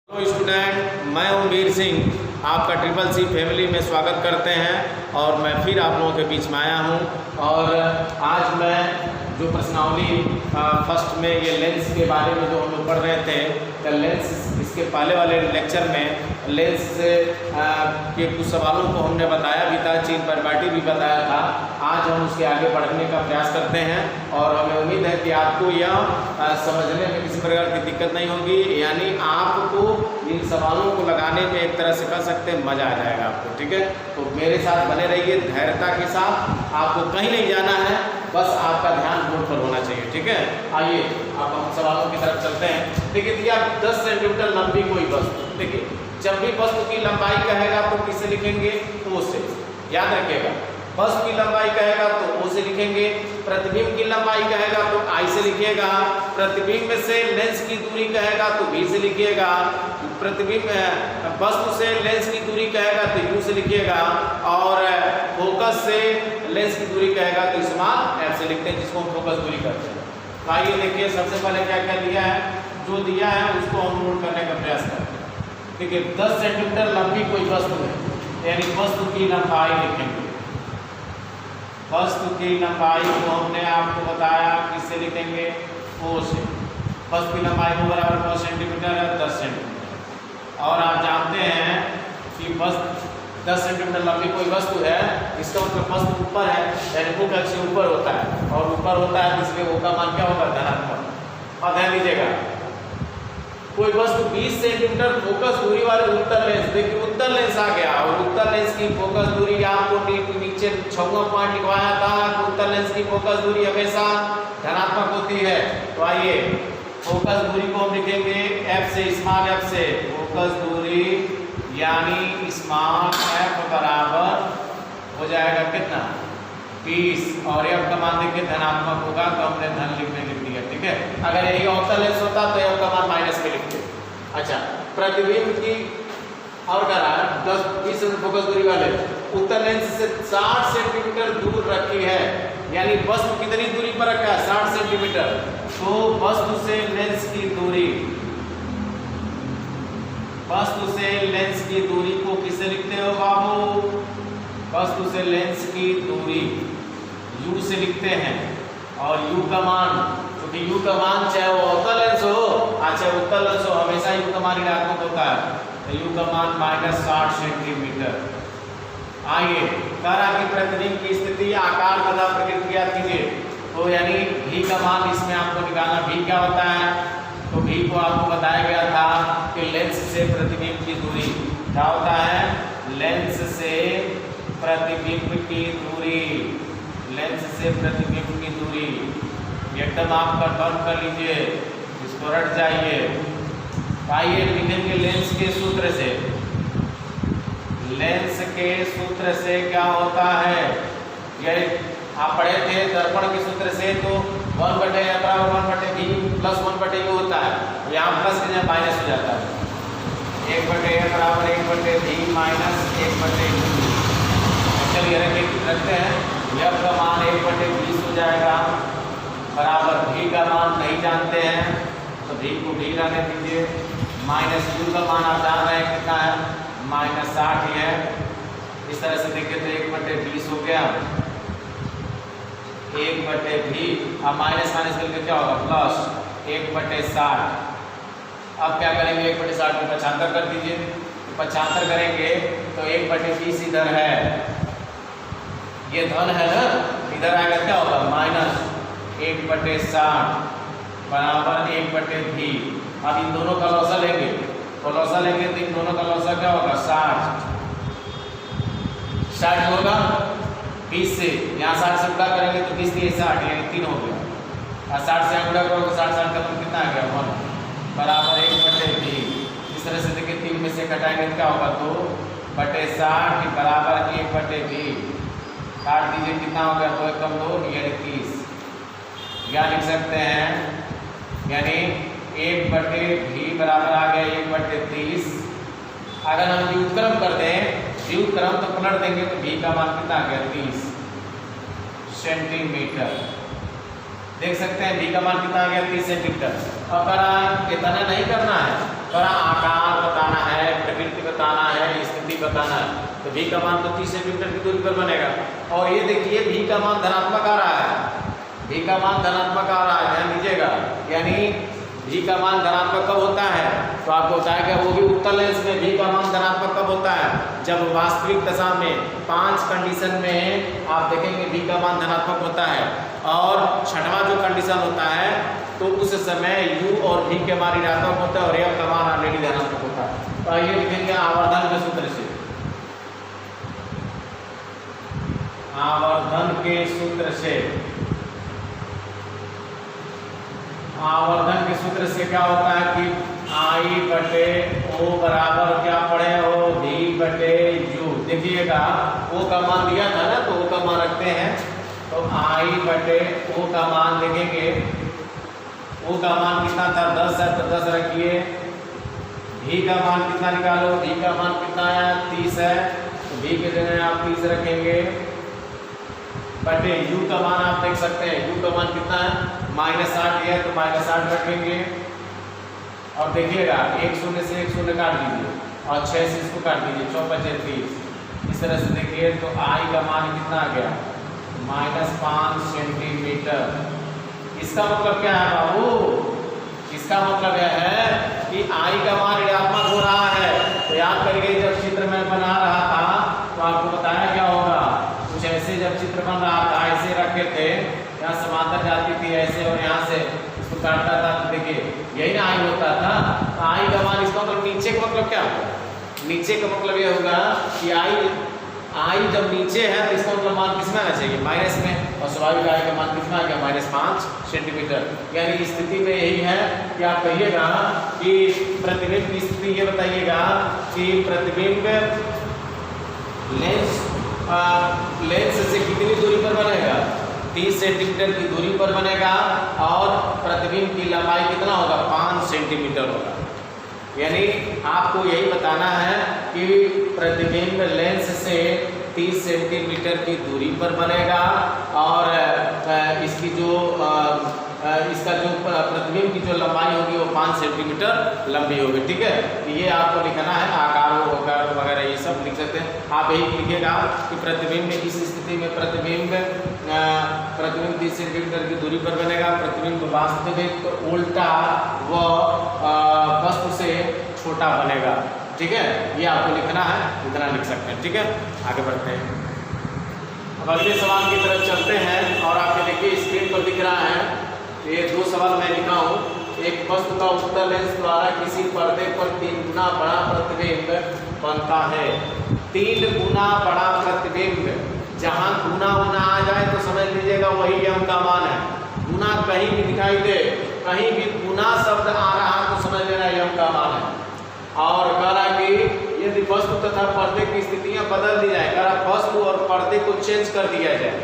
Hello student, मैं हूं वीर सिंह। आपका ट्रिपल सी फैमिली में स्वागत करते हैं और मैं फिर आप लोगों के बीच में आया हूं। और आज मैं जो प्रश्नावली फर्स्ट में ये लेंस के बारे में जो हम लोग पढ़ रहे थे, तो लेंस इसके पहले वाले लेक्चर में लेंस के कुछ सवालों को हमने बताया भी था, चीन परिपाटी भी बताया था। आज हम उसके आगे बढ़ने का प्रयास करते हैं और हमें उम्मीद है कि आपको यह समझने में किसी प्रकार की दिक्कत नहीं होगी, यानी आपको इन सवालों को लगाने में एक तरह से कह सकते हैं मज़ा आ जाएगा आपको। ठीक है, तो मेरे साथ बने रहिए धैर्यता के साथ। आपको कहीं नहीं जाना है, बस आपका ध्यान बोर्ड पर होना चाहिए। ठीक है, आइए अब हम सवालों की तरफ चलते हैं। देखिए दिया 10 सेंटीमीटर लंबी कोई वस्तु। देखिए जब भी वस्तु की लंबाई कहेगा तो किससे लिखेंगे? ओ से। याद रखिएगा, वस्तु की लंबाई कहेगा तो ओ से लिखेंगे, प्रतिबिंब की लंबाई कहेगा तो आई से लिखिएगा, प्रतिबिंब से लेंस की दूरी कहेगा तो बी से लिखिएगा, प्रतिबिंब वस्तु से लेंस की दूरी कहेगा तो यू से लिखिएगा, और फोकस से लेंस की दूरी कहेगा तो स्मॉल एफ से लिखते हैं, जिसको हम फोकस दूरी करते हैं। तो आइए देखिए सबसे पहले क्या क्या दिया है। जो दिया है उसको हम नोट करने का प्रयास करते हैं। देखिए 10 सेंटीमीटर लंबी कोई वस्तु है, यानी वस्तु की लंबाई लिखेंगे। वस्तु की लंबाई को हमने आपको बताया किससे लिखेंगे? ओ से। वस्तु की लंबाई को बराबर 10 सेंटीमीटर है, 10 सेंटीमीटर। और आप जानते हैं कि वस्तु 10 सेंटीमीटर लंबी कोई वस्तु है, इसका मतलब वस्तु ऊपर है, यानी मुख्य अक्ष से ऊपर होता है, और ऊपर होता है इसलिए ओ का मान क्या होगा? धनात्मक। और ध्यान दीजिएगा, कोई वस्तु 20 सेंटीमीटर फोकस दूरी वाले उत्तल लेंस, देखिए उत्तल लेंस आ गया, और उत्तल लेंस की फोकस दूरी आपको नीचे 6वां पॉइंट लिखवाया था कि उत्तल लेंस की फोकस दूरी हमेशा धनात्मक होती है। तो आइए फोकस दूरी को हम लिखेंगे एफ से, स्मॉल एफ से। फोकस दूरी यानी स्मॉल एफ बराबर हो जाएगा कितना? 20, और एफ का मान देखिए धनात्मक होगा तो हमने धन लिखने लिख दिया। ठीक है, अगर यही अवतल लेंस होता तो एफ का मान माइनस में लिखते। अच्छा, प्रतिबिंब की और करा 10-20 फोकस दूरी वाले उत्तल लेंस से 60 सेंटीमीटर दूर रखी है, यानी वस्तु कितनी दूरी पर रखा है? 60 सेंटीमीटर। तो वस्तु से लेंस की दूरी, वस्तु से लेंस की दूरी को किससे लिखते हो बाबू? वस्तु से लेंस की दूरी u से लिखते हैं, और u का मान, क्योंकि u का मान चाहे वो अवतल लेंस हो चाहे उत्तल लेंस हो, हमेशा u का मान ऋणात्मक होता है, तो u का मान -60 सेंटीमीटर। आइए करा कि प्रतिबिंब की स्थिति, आकार तथा प्रतिक्रिया कीजिए। तो यानी v का मान इसमें आपको निकालना। v क्या होता है? तो v को आपको बताया गया था कि लेंस से प्रतिबिंब की दूरी क्या होता है? लेंस से प्रतिबिंब की दूरी, लेंस से प्रतिबिंब की दूरी एकदम आप कंफर्म कर लीजिए, इसको रट जाइए। आइए लिखेंगे लेंस के सूत्र से। लेंस के सूत्र से क्या होता है? यह आप पढ़े थे दर्पण के सूत्र से, तो 1/1/v प्लस 1/u होता है, यहाँ प्लस के जगह माइनस हो जाता है। 1/1/1/v minus 1/u। चलिए रखते हैं, एफ का मान 1/20 हो जाएगा, बराबर v का मान नहीं जानते हैं तो v को v रहने दीजिए, माइनस u का मान आप जान रहे हैं कितना है? -60 ही है। इस तरह से देखिए तो 1/20 हो गया, 1/v, अब माइनस करके क्या होगा? प्लस 1/60। अब क्या करेंगे? 1/60 को 75 कर दीजिए, 75 करेंगे तो 1/20 इधर है, ये धन है ना, इधर आएगा क्या होगा? -1/60 बराबर 1/v। अब इन दोनों का लौसा लेंगे, तो लौसा लेंगे तो इन दोनों का लौसा क्या होगा? 60 होगा 20 से, यहाँ 60 से गुणा करेंगे तो 20 दिए 60, यानी 3 हो गया, और 60 से गुणा करोगे 60 का तो कितना आ गया? 1 बराबर 1/v। इस तरह से देखिए 3 में से घटाएंगे तो क्या होगा? 2/60 बराबर 1/v। काट दीजिए, कितना हो गया? 2 कम 2 यानी 30। क्या लिख सकते हैं? यानी 1/v बराबर आ गया 1/30। अगर हम व्युत्क्रम कर दें, व्युत्क्रम तो पलट देंगे तो v का मान कितना आ गया? 30 सेंटीमीटर। देख सकते हैं v का मान कितना आ गया? 30 सेंटीमीटर। अब करा इतना नहीं करना है, करा आकार बताना है। तो v का मान तो 30 सेंटीमीटर की दूरी पर बनेगा। और ये देखिए v का मान धनात्मक आ रहा है, v का मान धनात्मक आ रहा है, ध्यान दीजिएगा। यानी v का मान धनात्मक कब होता है, तो आपको बताया वो भी उत्तल लेंस में v का मान धनात्मक कब होता है, जब वास्तविक दशा में 5 कंडीशन में आप देखेंगे v का मान धनात्मक होता है। और छठवां जो कंडीशन होता है तो उस समय u और v के मान ऋणात्मक होता है और f का मान ऑलरेडी धनात्मक होता है। तो आइए लिखेंगे आवर्धन के सूत्र से, आवर्धन के सूत्र से, आवर्धन के सूत्र से क्या होता है कि I बटे O बराबर क्या पढ़े हो, V बटे U। देखिएगा O का मान दिया था ना, तो O का मान रखते हैं, तो I बटे O का मान देखेंगे, O का मान कितना था 10 है, तो 10 रखिए। V का मान कितना निकालो, V का मान कितना है 30 है, तो V के जगह आप 30 रखेंगे बटे U का मान आप देख सकते हैं, U का मान कितना है -8 है, तो -8 रखेंगे। और देखिएगा 1 शून्य से 1 शून्य काट दीजिए और 6 से इसको काट दीजिए, 4 5 30। इस तरह से देखिए तो I का मान कितना आ गया -5 सेंटीमीटर। इसका मतलब क्या है बाबू, इसका मतलब यह है कि I का मान ऋणात्मक हो रहा है। तो याद करिए जब चित्र में बना रहा था तो आपको बताया क्या होगा, कुछ ऐसे जब चित्र बन रहा था ऐसे रखे थे, यहाँ समांतर जाती थी ऐसे और यहाँ से इसको काटता था, तो देखिए यही ना I होता था। I का मान, इसका मतलब नीचे का मतलब क्या होगा, नीचे का मतलब यह होगा कि I जब नीचे है तो इसका मतलब मान किसमें आना चाहिए, माइनस में, और स्वाभाविक I का मान कितना आ गया -5 सेंटीमीटर। यानी स्थिति में यही है कि आप कहिएगा कि प्रतिबिंब की स्थिति ये बताइएगा कि प्रतिबिंब लेंस से कितनी दूरी पर बनेगा, 30 सेंटीमीटर की दूरी पर बनेगा और प्रतिबिंब की लंबाई कितना होगा 5 सेंटीमीटर होगा। यानी आपको यही बताना है कि प्रतिबिंब लेंस से 30 सेंटीमीटर की दूरी पर बनेगा और इसकी जो इसका जो प्रतिबिंब की जो लंबाई होगी वो 5 सेंटीमीटर लंबी होगी। ठीक है, ये आपको लिखना है, आकार वगैरह ये सब लिख सकते हैं। आप यही लिखिएगा कि प्रतिबिंब इस स्थिति में प्रतिबिंब 30 सेंटीमीटर की दूरी पर बनेगा, प्रतिबिंब वास्तविक उल्टा व वस्तु से छोटा बनेगा। ठीक है, ये आपको लिखना है, इतना लिख सकते हैं। ठीक है, आगे बढ़ते हैं, अब अगले सवाल की तरफ चलते हैं। और आपके देखिए स्क्रीन पर दिख रहा है, ये 2 सवाल मैं लिखा हूँ। एक वस्तु का उत्तल लेंस द्वारा किसी पर्दे पर 3 गुना बड़ा प्रतिबिंब बनता है। 3 गुना बड़ा प्रतिबिंब, जहाँ गुना आ जाए तो समझ लीजिएगा वही m का मान है। गुना कहीं भी दिखाई दे, कहीं भी गुना शब्द आ रहा तो समझ लेना m का मान है। और कह रहा कि यदि वस्तु तथा पर्दे की स्थितियां बदल दी जाए, कह रहा वस्तु और पर्दे को चेंज कर दिया जाए,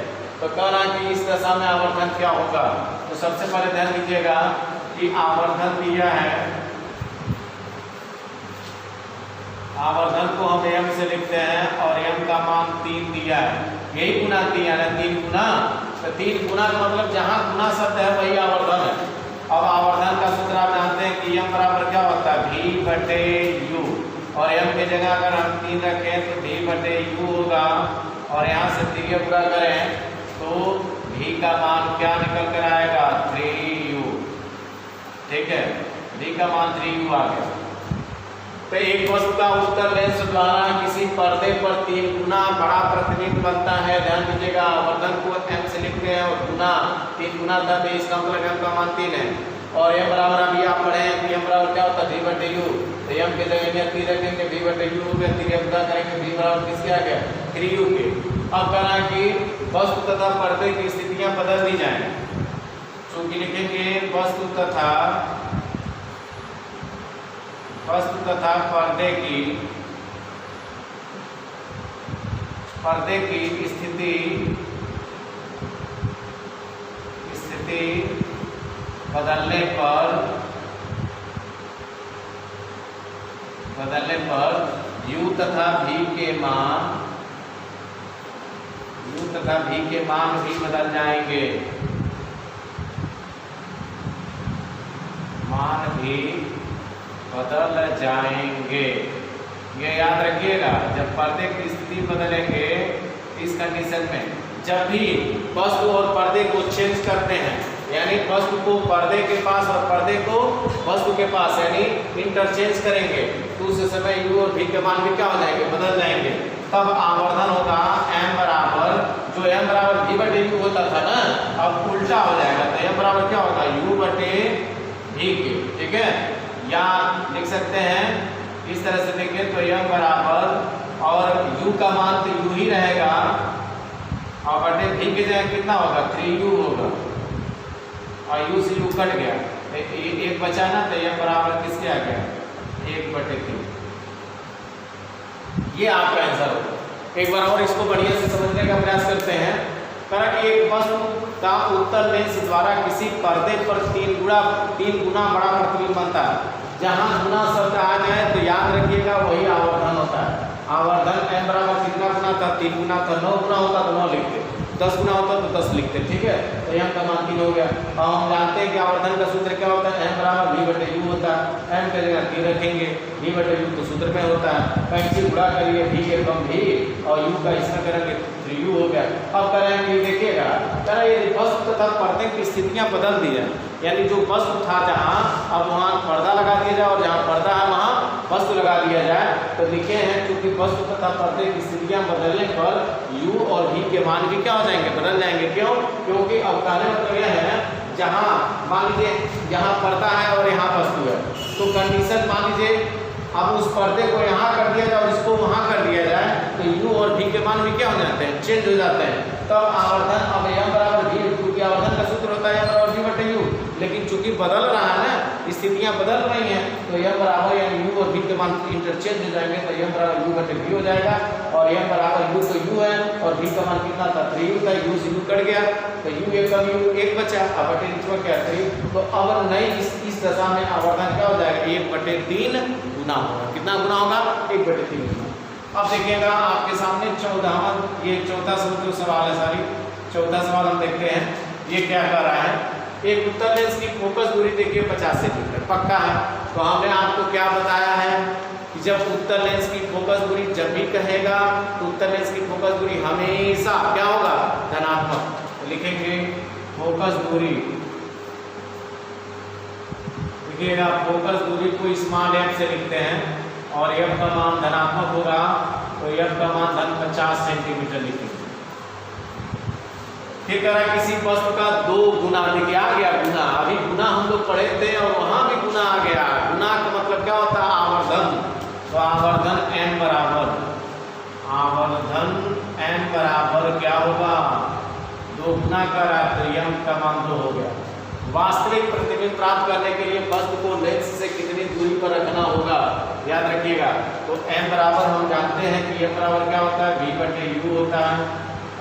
तो कह रहा कि इस दशा में आवर्धन क्या होगा। तो सबसे पहले ध्यान दीजिएगा कि आवर्धन दिया है, आवर्धन को हम m से लिखते हैं और m का मान 3 दिया है, यही गुना दिया है 3 गुना। तो 3 गुना का मतलब जहाँ गुना शब्द है वही आवर्धन है। अब आवर्धन का सूत्र आप जानते हैं कि m बराबर क्या होता है v बटे u, और m की जगह अगर हम 3 रखें तो v बटे u होगा, और यहाँ से 3 पूरा करें तो v का मान क्या निकल कर आएगा 3u। ठीक है, v का मान 3u आ गया। तो एक वस्तु का उत्तल लेंस द्वारा किसी पर्दे पर 3 गुना बड़ा प्रतिबिंब बनता है। ध्यान दीजिएगा, आवर्धन को m से लिखते हैं और गुना 3 गुना था, तो इसका मतलब m का मान 3 है। और m बराबर अभी आप पढ़े हैं कि m बराबर क्या होता है v बटे u, तो m के जगह में 3 रखेंगे, v बटे u हो गया, 3 गुना करेंगे v बराबर किसके आ गया 3u के। अब कह रहा है कि वस्तु तथा पर्दे की स्थितियां बदल दी जाए, चूंकि लिखेंगे वस्तु तथा पर्दे की स्थिति बदलने पर u तथा v के मान भी बदल जाएंगे, मान भी बदल जाएंगे। ये याद रखिएगा, जब पर्दे की स्थिति बदलेंगे इस कंडीशन में, जब भी वस्तु और पर्दे को चेंज करते हैं, यानी वस्तु को पर्दे के पास और पर्दे को वस्तु के पास यानी इंटरचेंज करेंगे, तो उस समय u और v के मान भी क्या हो जाएंगे, बदल जाएंगे। तब आवर्धन होगा m बराबर, जो m बराबर v बटे u होता था ना, अब उल्टा हो जाएगा, तो m बराबर क्या होगा, u बटे v के। ठीक है, या लिख सकते हैं इस तरह से, देखें तो m बराबर और u का मान तो u ही रहेगा और बटे v की जगह कितना होगा, 3u होगा और u से u कट गया, एक बचा ना, तो m बराबर किसके आ गया, 1/3। ये आपका आंसर होगा। एक बार और इसको बढ़िया से समझने का प्रयास करते हैं। करा कि एक वस्तु का उत्तल लेंस द्वारा किसी पर्दे पर 3 गुना बड़ा प्रतिबिंब बनता है। जहां गुना शब्द आ जाए तो याद रखिएगा वही आवर्धन होता है। आवर्धन m बराबर कितना गुना था, 3 गुना था, 9 गुना होता तो 9 लिखते, 10 गुना होता तो 10 लिखते। ठीक है, तो m का मान 3 हो गया। और हम जानते हैं कि आवर्धन का सूत्र क्या होता है, m बराबर v बटे u होता है। m की जगह 3 रखेंगे, v बटे u तो सूत्र में होता है, कैंची गुणा करिए v के कम v और u का इसमें करेंगे 3u हो गया। अब करेंगे, देखिएगा करा ये वस्तु तथा पर्दे की स्थितियां बदल दी जाए, यानी जो वस्तु था जहाँ अब वहाँ पर्दा लगा दिया जाए और जहाँ पर्दा है वहाँ वस्तु लगा दिया जाए। तो लिखे हैं क्योंकि वस्तु तथा पर्दे की स्थितियां बदलने पर u और v के मान भी क्या हो जाएंगे, बदल जाएंगे। क्यों? क्योंकि अब कहने मतलब यह है, जहाँ मान लीजिए यहाँ पर्दा है और यहाँ वस्तु है, तो कंडीशन मान लीजिए अब उस पर्दे को यहाँ कर दिया जाए और इसको वहाँ कर दिया जाए, तो u और v के मान भी क्या हो जाते हैं, चेंज हो जाते हैं। तब आवर्धन अब m बराबर v, क्योंकि आवर्धन का सूत्र होता है m बराबर v बटे u, लेकिन चूंकि बदल रहा है ना, स्थितियां बदल रही हैं, तो m बराबर यानी u और v के मान इंटरचेंज हो जाएंगे, तो m बराबर u बटे v हो जाएगा। और m बराबर u तो u है और v का मान कितना था, 3u था, u से u कट गया, तो u एक कम u एक बचा, अब बटे नीचे क्या 3। तो अब नई इस दशा में आवर्धन क्या हो जाएगा, 1/3 गुना होगा। कितना गुना होगा, 1/3 गुना। अब देखिएगा आपके सामने 14वां, ये चौथा जो सवाल है, चौथा सवाल हम देखते हैं। ये क्या कर रहा है, एक उत्तल लेंस की फोकस दूरी देखिए 50 सेंटीमीटर पक्का है। तो हमने आपको क्या बताया है कि जब उत्तल लेंस की फोकस दूरी जब भी कहेगा तो उत्तल लेंस की फोकस दूरी हमेशा क्या होगा, धनात्मक। तो लिखेंगे फोकस दूरी, देखिएगा फोकस दूरी को स्मॉल f से लिखते हैं और f का मान धनात्मक होगा, तो f का मान धन 50 सेंटीमीटर लिखेंगे। ठीक है, किसी वस्तु का 2 गुना, देखिए आ गया गुना, अभी गुना हम लोग पढ़े थे और वहां भी गुना आ गया। गुना का मतलब क्या होता है, आवर्धन। तो आवर्धन m बराबर, आवर्धन m बराबर क्या होगा, 2 गुना करा तो m का मान 2 हो गया। वास्तविक प्रतिबिंब प्राप्त करने के लिए वस्तु को लेंस से कितनी दूरी पर रखना होगा, याद रखिएगा। तो m बराबर हम जानते हैं कि m बराबर क्या होता है, v बटे u होता है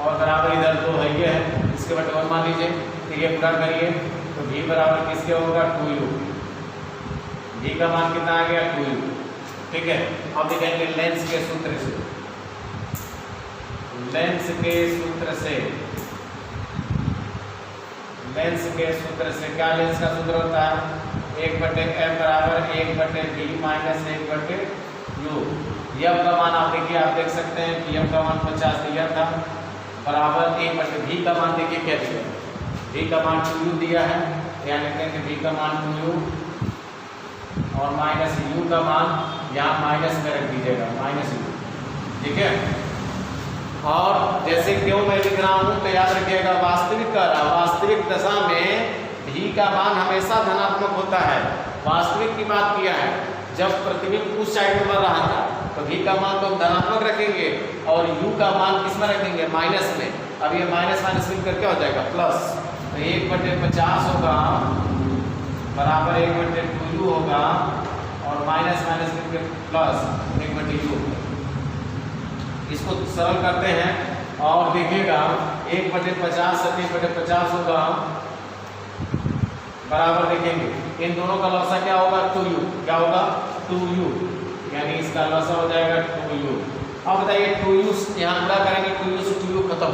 और बराबर इधर 2 है, ये है, इसके बटे 1 मान लीजिए। तो ये पूरा करिए तो v बराबर किसके होगा, 2u। v का मान कितना आ गया, 2u। ठीक है, अब देखेंगे लेंस के सूत्र से, लेंस के सूत्र से, लेंस के सूत्र से क्या लेंस का सूत्र होता है, 1/m बराबर 1/v माइनस 1/u। m का मान आप देखिए, आप देख सकते हैं कि m का मान 50 दिया था, बराबर 1/v का मान देखिए क्या दिया, v का मान 2u दिया है, यानी कहेंगे v का मान 2u और माइनस u का मान यहाँ माइनस में रख दीजिएगा, -u। ठीक है, और जैसे क्यों मैं लिख रहा हूँ तो याद रखिएगा, वास्तविक का वास्तविक दशा में v का मान हमेशा धनात्मक होता है। वास्तविक की बात किया है, जब प्रतिबिंब उस साइड में बन रहा था तो v का मान तो हम धनात्मक रखेंगे और u का मान किस में रखेंगे, माइनस में। अब ये माइनस माइनस मिलकर क्या हो जाएगा, प्लस। तो 1/50 होगा बराबर 1/2u होगा और माइनस माइनस मिलकर प्लस 1/u। इसको सरल करते हैं और देखिएगा 1/50 1/50 होगा बराबर, देखेंगे इन दोनों का लौसा क्या होगा, 2u। क्या होगा, 2u, यानी इसका लौसा हो जाएगा 2u। अब बताइए 2u यहाँ गुणा करेंगे, 2u से 2u खत्म,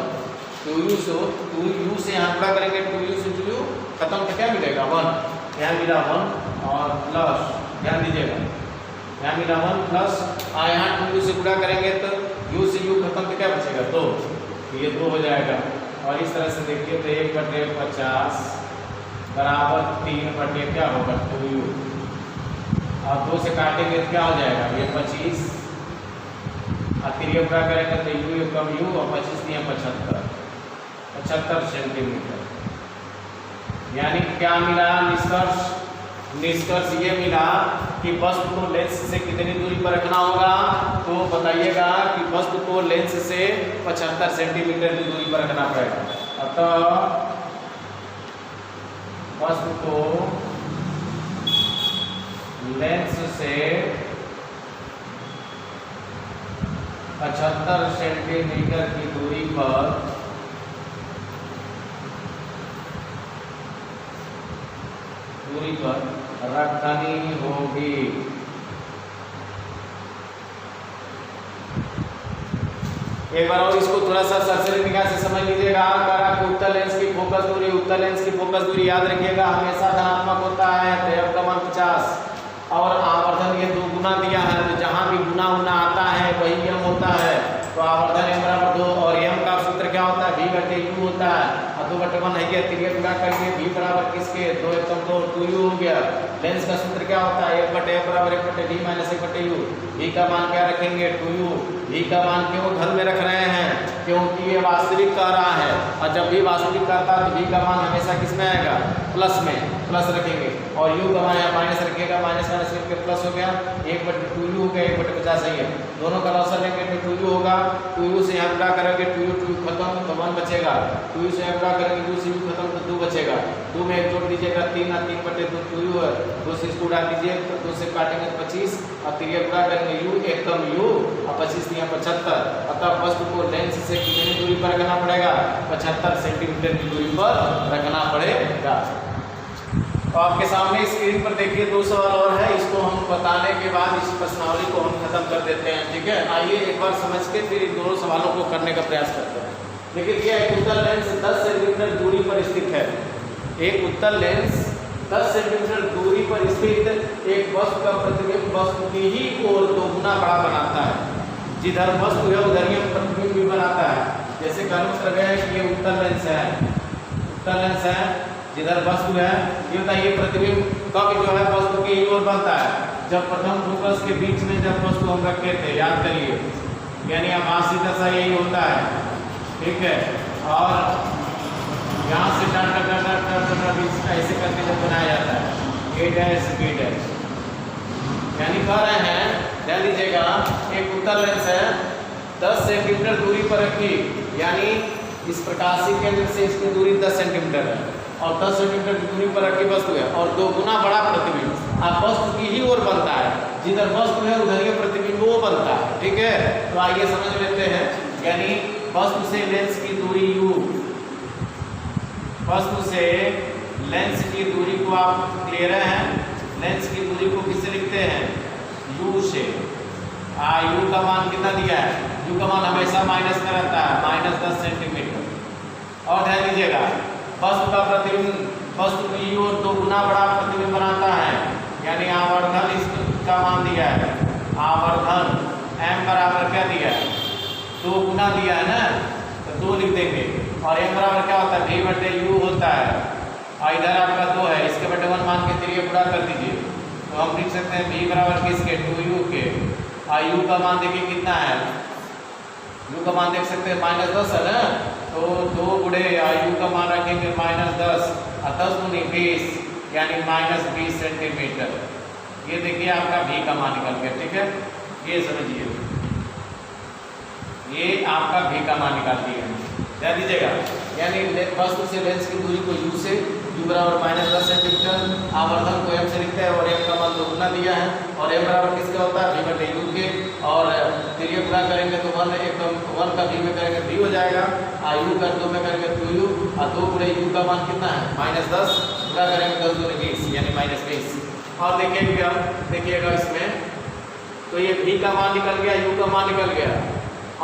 2u से यहाँ गुणा करेंगे, 2u से 2u खत्म, तो क्या मिलेगा, 1। यहाँ मिला 1 और प्लस, ध्यान दीजिएगा यहाँ मिला 1 प्लस यहाँ 2u से गुणा करेंगे तो u से u खत्म तो क्या बचेगा 2, तो ये 2 हो जाएगा। और इस तरह से देखिए तो 1/50 बराबर 3/, क्या होगा 2u, और 2 से काटेंगे तो क्या हो जाएगा ये 25, और 3 गुणा करेंगे तो u कम u और 25 दिया 75 सेंटीमीटर। यानी क्या मिला निष्कर्ष? निष्कर्ष ये मिला कि वस्तु को लेंस से कितनी दूरी पर रखना होगा, तो बताइएगा कि वस्तु को लेंस से 75 सेंटीमीटर की दूरी पर रखना पड़ेगा। अतः वस्तु को लेंस से 75 सेंटीमीटर की दूरी पर रखनी होगी। एक बार और इसको थोड़ा सा सरसरी निगाह से समझ लीजिएगा। अगर आपको उत्तल लेंस की फोकस दूरी याद रखिएगा हमेशा धनात्मक होता है, तो f का मान 50 और आवर्धन ये 2 गुना दिया है, तो जहां भी गुना आता है वही m होता है, तो आवर्धन m बराबर 2 और m का सूत्र क्या होता है v/u होता है, और 2/1 है क्या 3 गुणा करके v बराबर किसके 2 × 2 2u हो गया। लेंस का सूत्र क्या होता है 1/f बराबर 1/d - 1/u। v का मान क्या रखेंगे 2u। v का मान क्यों धन में रख रहे हैं, क्योंकि ये वास्तविक कह रहा है, और जब भी वास्तविक कहता है तो v का मान हमेशा किस में आएगा प्लस में, प्लस रखेंगे, और u का मान यहाँ माइनस रखिएगा, माइनस करके प्लस हो गया 1/2u हो गया 1/50 है, दोनों का लॉस लेंगे तो 2u होगा। 2u से यहाँ गुणा करेंगे 2u खत्म तो 1 बचेगा, 2u से यहाँ गुणा करेंगे 2 से u खत्म तो 2 बचेगा, 2 में 1 जोड़ दीजिएगा 3 और 3/2 2u है, 2 से इसको उड़ा दीजिए तो 2 से काटेंगे 25 और 3 गुणा करेंगे u एक कम u और 25 दिया 75। अतः वस्तु को लेंस से कितनी दूरी पर रखना पड़ेगा 75 सेंटीमीटर की दूरी पर रखना पड़ेगा। तो आपके सामने स्क्रीन पर देखिए 2 सवाल और है, इसको हम बताने के बाद इस प्रश्नावली को हम खत्म कर देते हैं, ठीक है। आइए एक बार समझ के फिर इन दोनों सवालों को करने का प्रयास करते हैं। देखिए एक उत्तल लेंस 10 सेंटीमीटर दूरी पर स्थित है, एक उत्तल लेंस 10 सेंटीमीटर दूरी पर स्थित एक वस्तु का प्रतिबिंब वस्तु की ही ओर 2 गुना बड़ा बनाता है। जिधर वस्तु है उधर ही प्रतिबिंब भी बनाता है। जैसे कहने मतलब है कि ये उत्तल लेंस है, उत्तल लेंस है, जिधर वस्तु है ये होता है, ये प्रतिबिंब कब जो है वस्तु की ओर बनता है जब प्रथम फोकस के बीच में जब वस्तु हम रखे थे, याद करिए, यानी आभासी दशा यही होता है, ठीक है। और यहाँ से ऐसे करके जब बनाया जाता है a डैश b डैश, यानी कह रहे हैं ध्यान दीजिएगा एक उत्तल लेंस है 10 सेंटीमीटर दूरी पर रखी, यानी इस प्रकाशीय केंद्र से इसकी दूरी 10 सेंटीमीटर है और 10 सेंटीमीटर की दूरी पर रखी वस्तु है और 2 गुना बड़ा प्रतिबिंब आप वस्तु की ही ओर बनता है, जिधर वस्तु है उधर ये प्रतिबिंब वो बनता है, ठीक है। तो आइए समझ लेते हैं, यानी वस्तु से लेंस की दूरी u, वस्तु से लेंस की दूरी को आप क्लियर हैं, लेंस की दूरी को किससे लिखते हैं u से। u का मान कितना दिया है, u का मान हमेशा माइनस में रहता है -10 सेंटीमीटर। और ध्यान दीजिएगा वस्तु का प्रतिबिंब वस्तु की ओर 2 गुना बड़ा प्रतिबिंब बनाता है, यानी आवर्धन इसका मान दिया है, आवर्धन m बराबर क्या दिया है 2 गुना दिया है ना, तो 2 लिख देंगे और m बराबर क्या होता है v/u होता है, और इधर आपका 2 है, इसके बटे 1 मान के 3 गुणा कर दीजिए तो हम लिख सकते हैं v बराबर किसके 2u के, और u का मान देखिए कितना है, u का मान देख सकते हैं -10 है ना, तो 2 गुणे u का मान रखेंगे -10 और 10 गुनी 20 यानी -20 सेंटीमीटर। ये देखिए आपका v का मान निकल गया, ठीक है। ये समझिए ये आपका v का मान निकाल दिया है, ध्यान दीजिएगा, यानी वस्तु से लेंस की दूरी को u से, u बराबर -10 सेंटीमीटर, आवर्धन को m से लिखते हैं और m का मान 2 गुना दिया है और m बराबर किसका होता है v/u के, और 3 गुना करेंगे तो 1 का v में करेंगे v हो जाएगा, u का 2 में करेंगे 2u और 2 गुणे u का मान कितना है -10 गुना करेंगे 10 गुणे 20 यानी -20। और देखिएगा इसमें तो ये v का मान निकल गया, u का मान निकल गया,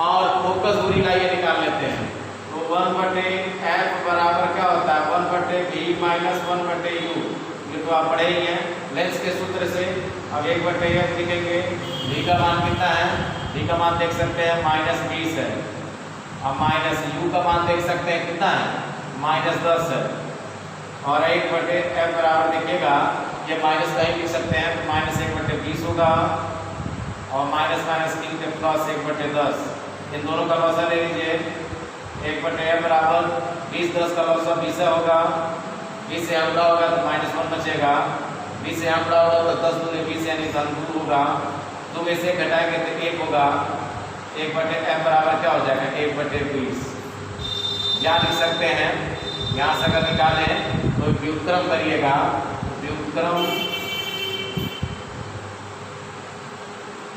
और फोकस दूरी लाइए निकाल लेते हैं। तो 1/f बराबर क्या होता है 1/v - 1/u, ये तो आप पढ़े ही हैं लेंस के सूत्र से। अब 1/f लिखेंगे, v का मान कितना है, v का मान देख सकते हैं -20 है। अब माइनस u का मान देख सकते हैं कितना है, -10 है। और 1/f बराबर देखिएगा, ये माइनस कहीं लिख सकते हैं तो -1/20 होगा और माइनस के प्लस 1/10। इन दोनों का लॉसा ले लीजिए। 1/f बराबर 20, 10 का लॉसा 20 होगा। 20 से यहाँ बड़ा होगा तो -1 बचेगा। 20 से यहाँ बड़ा होगा तो 10 दूनी 20 यानी 2 होगा। 2 में से घटाएंगे तो 1 होगा। 1/f बराबर क्या हो जाएगा, 1/20। यहाँ लिख सकते हैं, यहाँ से अगर निकालें तो व्युत्क्रम करिएगा।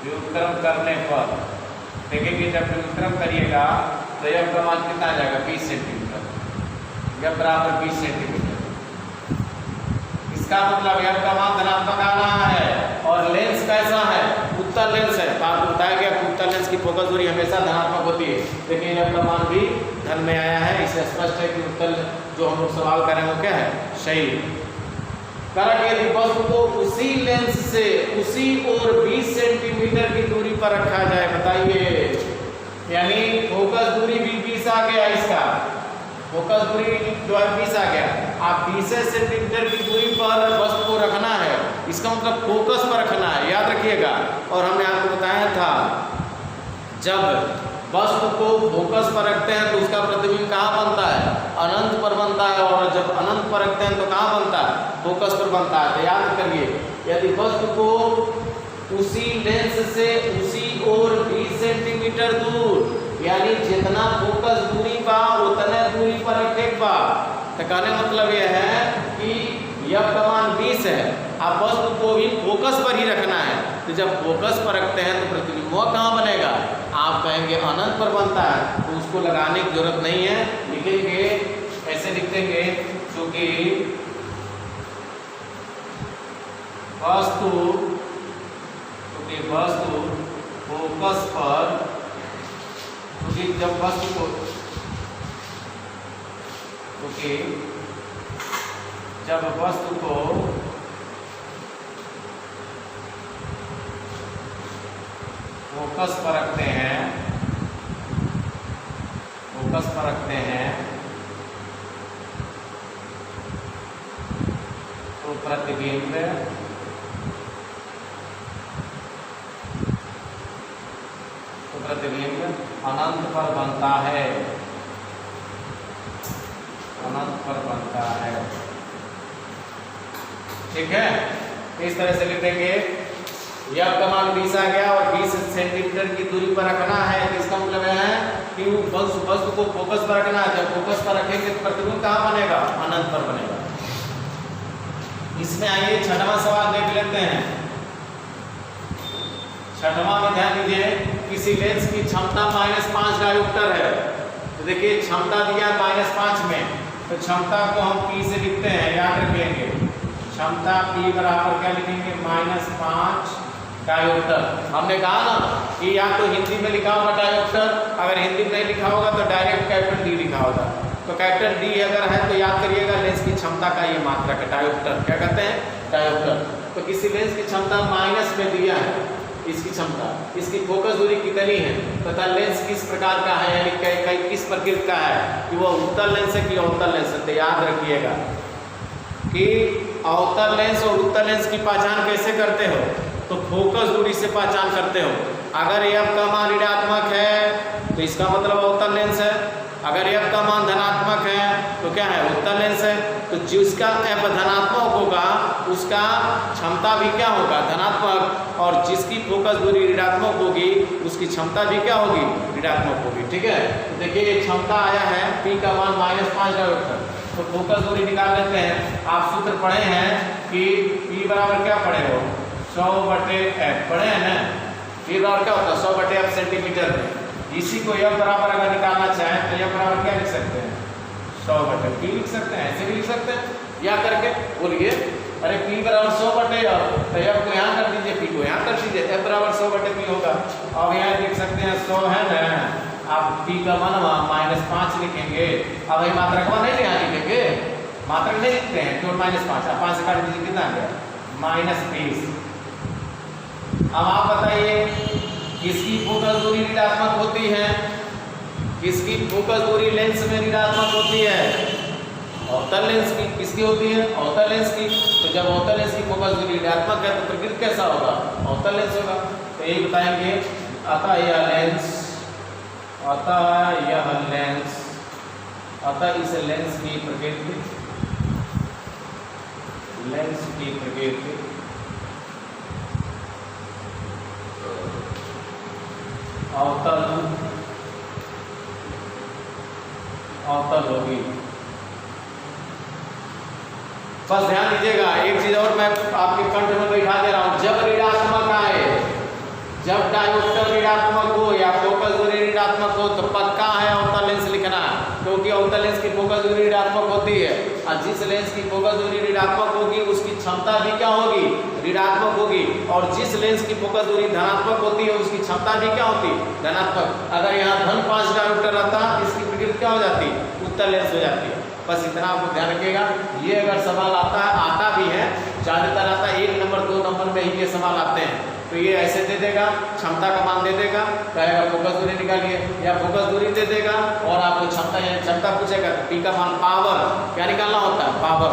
व्युत्क्रम करने पर देखेंगे, जब व्युत्क्रम करिएगा तो यह का मान कितना आ जाएगा, 20 सेंटीमीटर। यह बराबर 20 सेंटीमीटर। इसका मतलब यह का मान धनात्मक आ रहा है। और लेंस कैसा है, उत्तल लेंस है। तो आपको बताया गया कि उत्तल लेंस की फोकस दूरी हमेशा धनात्मक होती है, लेकिन यह का मान भी धन में आया है। इससे स्पष्ट है कि उत्तल जो हम लोग सवाल कर रहे हैं वो क्या है, सही। कारण यदि वस्तु को उसी लेंस से उसी ओर 20 सेंटीमीटर की दूरी पर रखा जाए, बताइए, यानी फोकस दूरी भी 20 आ गया। इसका फोकस दूरी जो है 20 आ गया। आप 20 सेंटीमीटर की दूरी पर वस्तु को रखना है, इसका मतलब फोकस पर रखना है, याद रखिएगा। और हमने आपको बताया था, जब वस्तु को फोकस पर रखते हैं तो उसका प्रतिबिंब कहाँ बनता है, अनंत पर बनता है। और जब अनंत पर रखते हैं तो कहाँ बनता है, फोकस पर बनता है। तो याद करिए, यदि वस्तु को उसी लेंस से उसी ओर 20 सेंटीमीटर दूर, यानी जितना फोकस दूरी बा उतने दूरी पर रखे बा, तो कहने मतलब यह है कि यह का मान 20 है। आप वस्तु को भी फोकस पर ही रखना है। तो जब फोकस पर रखते हैं तो प्रतिबिंब कहाँ बनेगा, आप कहेंगे अनंत पर बनता है। तो उसको लगाने की जरूरत नहीं है, लिखेंगे ऐसे लिख देंगे, क्योंकि वस्तु फोकस पर, क्योंकि जब वस्तु को फोकस पर रखते हैं तो प्रतिबिंब अनंत पर बनता है, ठीक है। इस तरह से लिख देंगे, यह का मान 20 आ गया और 20 सेंटीमीटर की दूरी पर रखना है। इसका मतलब है कि वस्तु को फोकस पर रखना है। जब फोकस पर रखेंगे तो प्रतिबिंब कहाँ बनेगा, अनंत पर बनेगा। इसमें आइए 6वां सवाल देख लेते हैं। 6वां में ध्यान दीजिए, किसी लेंस की क्षमता -5 डायोप्टर है। तो देखिए क्षमता दिया -5 में, तो क्षमता को हम P से लिखते हैं, याद रखेंगे। क्षमता P बराबर क्या लिखेंगे, -5 डायोप्टर। हमने कहा ना कि या तो हिंदी में लिखा होगा डायोप्टर, अगर हिंदी में नहीं लिखा होगा तो डायरेक्ट कैपिटल D लिखा होगा। तो कैपिटल D अगर है तो याद करिएगा लेंस की क्षमता का ये मात्रक है, डायोप्टर। क्या कहते हैं, डायोप्टर। तो किसी लेंस की क्षमता माइनस में दिया है, इसकी क्षमता, इसकी फोकस दूरी कितनी है तथा लेंस किस प्रकार का है, यानी किस प्रकृति का है, कि वह उत्तल लेंस है कि अवतल लेंस है। तो याद रखिएगा कि अवतल लेंस और उत्तल लेंस की पहचान कैसे करते हो, तो फोकस दूरी से पहचान करते हो। अगर f का मान ऋणात्मक है तो इसका मतलब अवतल लेंस है। अगर f का मान धनात्मक है तो क्या है, उत्तल लेंस है। तो जिसका f धनात्मक होगा उसका क्षमता भी क्या होगा, धनात्मक। और जिसकी फोकस दूरी ऋणात्मक होगी उसकी क्षमता भी क्या होगी, ऋणात्मक होगी, ठीक है। तो देखिए ये क्षमता आया है, P का मान -5 डायोप्टर। तो फोकस दूरी निकाल लेते हैं। आप सूत्र पढ़े हैं कि P बराबर क्या पढ़े हो, 100/f पढ़े हैं ना। P बराबर क्या होता है, 100/f सेंटीमीटर में। इसी को f बराबर अगर निकालना चाहें तो f बराबर क्या लिख सकते हैं, 100/p लिख सकते हैं, ऐसे भी लिख सकते हैं। या करके बोलिए, अरे P बराबर 100/f, तो f को यहाँ कर दीजिए, P को यहाँ कर दीजिए, f बराबर 100/p होगा। अब यहाँ लिख सकते हैं 100 है ना, आप P का मान -5 लिखेंगे। अब ये मात्रक मान नहीं यहाँ लिखेंगे, मात्रक नहीं लिखते हैं, क्यों -5, अब 5 से काट दीजिए, कितना आ गया -20। अब आप बताइए किसकी फोकस दूरी ऋणात्मक होती है, किसकी फोकस दूरी लेंस में ऋणात्मक होती है, अवतल लेंस की। किसकी होती है, अवतल लेंस की। तो जब अवतल लेंस की फोकस दूरी ऋणात्मक है तो प्रकृति कैसा होगा, अवतल लेंस होगा। तो यही बताएंगे, अतः यह लेंस, अतः इस लेंस की प्रकृति, लेंस की प्रकृति अवतल होगी। बस ध्यान दीजिएगा, एक चीज और मैं आपके कंठ में बैठा दे रहा हूं, जब ऋणात्मक आए, जब डायोप्टर ऋणात्मक हो या फोकस दूरी ऋणात्मक हो तो पक्का है अवतल लेंस लिखना, क्योंकि अवतल लेंस की फोकस दूरी ऋणात्मक होती है। और जिस लेंस की फोकस दूरी ऋणात्मक होगी उसकी क्षमता भी क्या होगी, ऋणात्मक होगी। और जिस लेंस की फोकस दूरी धनात्मक होती है उसकी क्षमता भी क्या होती, धनात्मक। अगर यहाँ धन 5 डायोप्टर रहता, इसकी प्रकृति क्या हो जाती, उत्तल लेंस हो जाती है। बस इतना आपको ध्यान रखिएगा। ये अगर सवाल आता भी है, ज्यादातर आता है 1 नंबर 2 नंबर में ही ये सवाल आते हैं। तो ये ऐसे दे देगा, क्षमता का मान दे देगा, कहेगा फोकस दूरी निकालिए, या फोकस दूरी दे देगा और आपको क्षमता पूछेगा तो पी का मान पावर क्या निकालना होता है, पावर।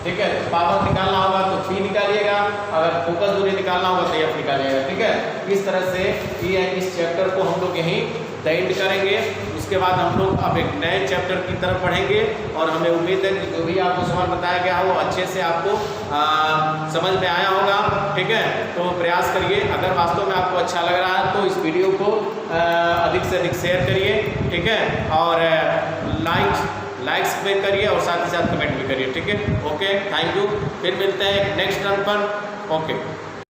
ठीक है, पावर निकालना होगा तो पी निकालिएगा, अगर फोकस दूरी निकालना होगा तो एफ निकालिएगा। ठीक है, इस तरह से ये इस चैप्टर को हम लोग यहीं एंड करेंगे। उसके बाद हम लोग अब एक नए चैप्टर की तरफ बढ़ेंगे और हमें उम्मीद है कि जो भी आपको सवाल बताया गया वो अच्छे से आपको समझ में आया होगा। ठीक है, तो प्रयास करिए, अगर वास्तव में आपको अच्छा लग रहा है तो इस वीडियो को अधिक से अधिक शेयर करिए। ठीक है, और लाइक्स पे करिए और साथ ही साथ कमेंट भी करिए। ठीक है, ओके, थैंक यू। फिर मिलते हैं नेक्स्ट टर्न पर। ओके।